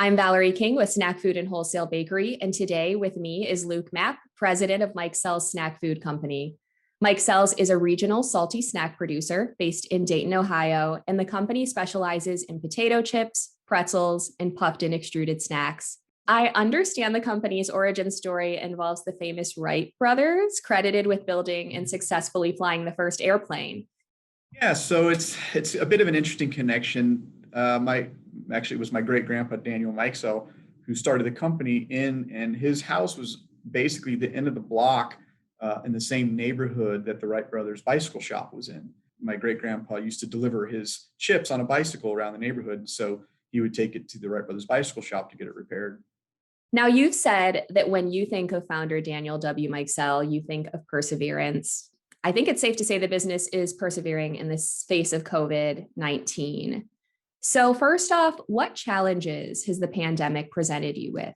I'm Valerie King with Snack Food and Wholesale Bakery, and today with me is Luke Mapp, president of Mikesell's Snack Food Company. Mikesell's is a regional salty snack producer based in Dayton, Ohio, and the company specializes in potato chips, pretzels, and puffed and extruded snacks. I understand the company's origin story involves the famous Wright brothers, credited with building and successfully flying the first airplane. Yeah, so it's a bit of an interesting connection. It was my great grandpa Daniel Mikesell who started the company and his house was basically the end of the block in the same neighborhood that the Wright brothers bicycle shop was in. My great grandpa used to deliver his chips on a bicycle around the neighborhood, so he would take it to the Wright brothers bicycle shop to get it repaired. Now, you've said that when you think of founder Daniel W. Mikesell, you think of perseverance. I think it's safe to say the business is persevering in the face of COVID-19. So first off, what challenges has the pandemic presented you with?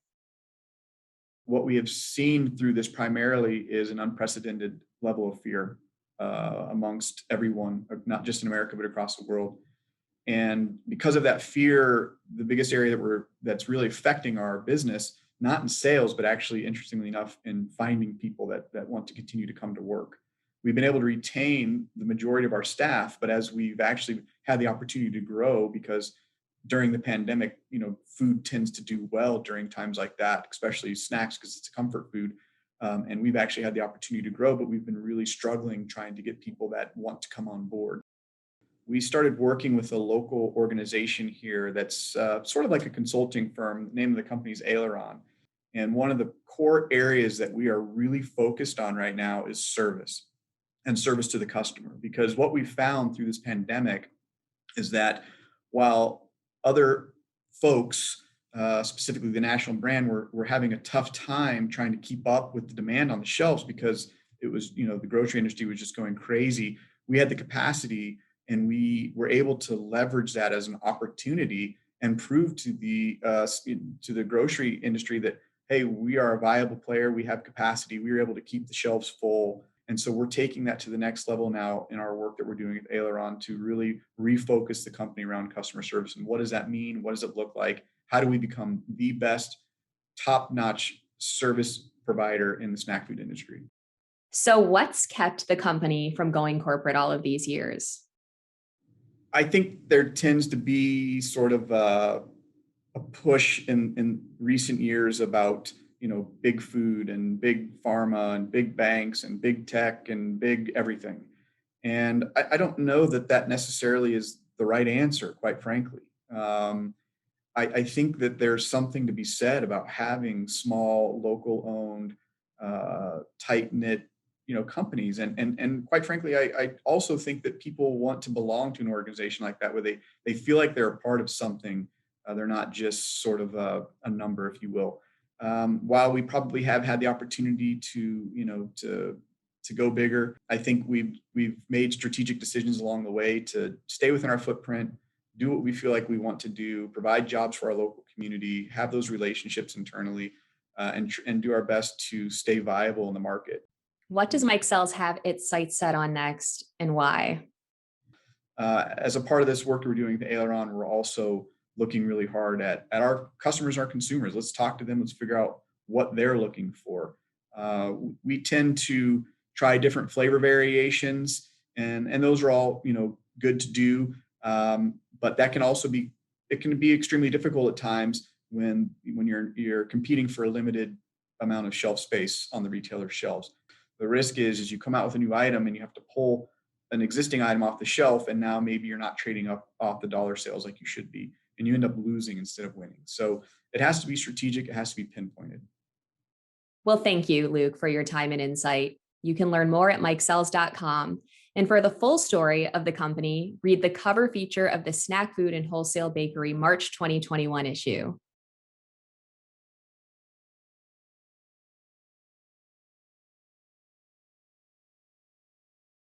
What we have seen through this primarily is an unprecedented level of fear amongst everyone, not just in America, but across the world. And because of that fear, the biggest area that's really affecting our business, not in sales, but actually, interestingly enough, in finding people that want to continue to come to work. We've been able to retain the majority of our staff, but as we've actually had the opportunity to grow, because during the pandemic, food tends to do well during times like that, especially snacks, because it's a comfort food. And we've actually had the opportunity to grow, but we've been really struggling trying to get people that want to come on board. We started working with a local organization here that's sort of like a consulting firm. The name of the company is Aileron. And one of the core areas that we are really focused on right now is service and service to the customer. Because what we found through this pandemic is that while other folks, specifically the national brand, were having a tough time trying to keep up with the demand on the shelves because it was, the grocery industry was just going crazy. We had the capacity and we were able to leverage that as an opportunity and prove to the grocery industry that, hey, we are a viable player. We have capacity. We were able to keep the shelves full. And so we're taking that to the next level now in our work that we're doing at Aileron to really refocus the company around customer service. And what does that mean? What does it look like? How do we become the best top-notch service provider in the snack food industry? So what's kept the company from going corporate all of these years? I think there tends to be sort of a push in recent years about big food and big pharma and big banks and big tech and big everything. And I don't know that necessarily is the right answer, quite frankly. I think that there's something to be said about having small, local owned, tight knit, companies. And quite frankly, I also think that people want to belong to an organization like that, where they feel like they're a part of something. They're not just sort of a number, if you will. While we probably have had the opportunity to go bigger, I think we've made strategic decisions along the way to stay within our footprint, do what we feel like we want to do, provide jobs for our local community, have those relationships internally, and do our best to stay viable in the market. What does Mikesell's have its sights set on next, and why? As a part of this work we're doing at Aileron, we're also looking really hard at our customers, our consumers. Let's talk to them. Let's figure out what they're looking for. We tend to try different flavor variations, and those are all good to do. But that can also be extremely difficult at times when you're competing for a limited amount of shelf space on the retailer shelves. The risk is you come out with a new item and you have to pull an existing item off the shelf, and now maybe you're not trading up off the dollar sales like you should be, and you end up losing instead of winning. So it has to be strategic. It has to be pinpointed. Well, thank you, Luke, for your time and insight. You can learn more at mikesells.com. And for the full story of the company, read the cover feature of the Snack Food and Wholesale Bakery March 2021 issue.